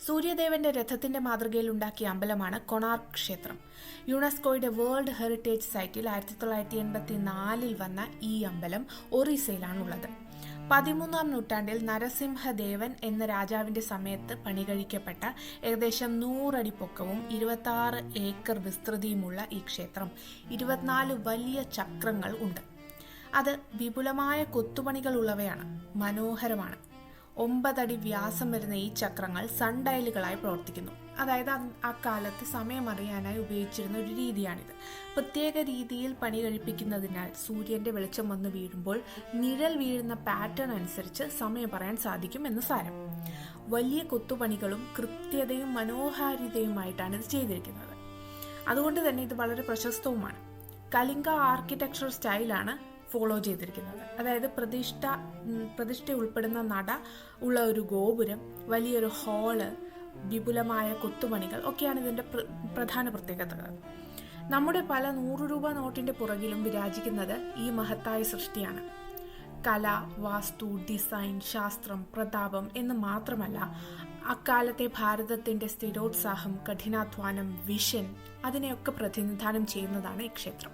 സൂര്യദേവന്റെ രഥത്തിന്റെ മാതൃകയിൽ ഉണ്ടാക്കിയ അമ്പലമാണ് കൊണാർക്ക് ക്ഷേത്രം. യുനെസ്കോയുടെ വേൾഡ് ഹെറിറ്റേജ് സൈറ്റിൽ 1984 വന്ന ഈ അമ്പലം ഒറീസയിലാണുള്ളത്. 13-ാം നൂറ്റാണ്ടിൽ നരസിംഹദേവൻ എന്ന രാജാവിന്റെ സമയത്ത് പണികഴിക്കപ്പെട്ട ഏകദേശം 100 അടി പൊക്കവും 26 ഏക്കർ വിസ്തൃതിയുമുള്ള ഈ ക്ഷേത്രം 24 വലിയ ചക്രങ്ങൾ ഉണ്ട്. അത് വിപുലമായ കൊത്തുപണികളുള്ളവയാണ്, മനോഹരമാണ്. 9 അടി വ്യാസം വരുന്ന ഈ ചക്രങ്ങൾ സൺഡയലുകളായി പ്രവർത്തിക്കുന്നു. അതായത് അക്കാലത്ത് സമയം അറിയാനായി ഉപയോഗിച്ചിരുന്ന ഒരു രീതിയാണിത്. പ്രത്യേക രീതിയിൽ പണി കഴിപ്പിക്കുന്നതിനാൽ സൂര്യന്റെ വെളിച്ചം വന്ന് വീഴുമ്പോൾ നിഴൽ വീഴുന്ന പാറ്റേൺ അനുസരിച്ച് സമയം പറയാൻ സാധിക്കും എന്ന് സാരം. വലിയ കൊത്തുപണികളും കൃത്യതയും മനോഹാരിതയുമായിട്ടാണ് ഇത് ചെയ്തിരിക്കുന്നത്. അതുകൊണ്ട് തന്നെ ഇത് വളരെ പ്രശസ്തവുമാണ്. കലിംഗ ആർക്കിടെക്ചർ സ്റ്റൈലാണ് ഫോളോ ചെയ്തിരിക്കുന്നത്. അതായത് പ്രതിഷ്ഠ ഉൾപ്പെടുന്ന നട ഉള്ള ഒരു ഗോപുരം, വലിയൊരു ഹാള്, വിപുലമായ കൊത്തുപണികൾ ഒക്കെയാണ് ഇതിന്റെ പ്രധാന പ്രത്യേകതകൾ. നമ്മുടെ പല 100 രൂപ നോട്ടിന്റെ പുറകിലും വിരാജിക്കുന്നത് ഈ മഹത്തായ സൃഷ്ടിയാണ്. കല, വാസ്തു, ഡിസൈൻ, ശാസ്ത്രം, പ്രതാപം എന്ന് മാത്രമല്ല, അക്കാലത്തെ ഭാരതത്തിന്റെ സ്ഥിരോത്സാഹം, കഠിനാധ്വാനം, വിഷൻ അതിനെയൊക്കെ പ്രതിനിധാനം ചെയ്യുന്നതാണ് ഈ ക്ഷേത്രം.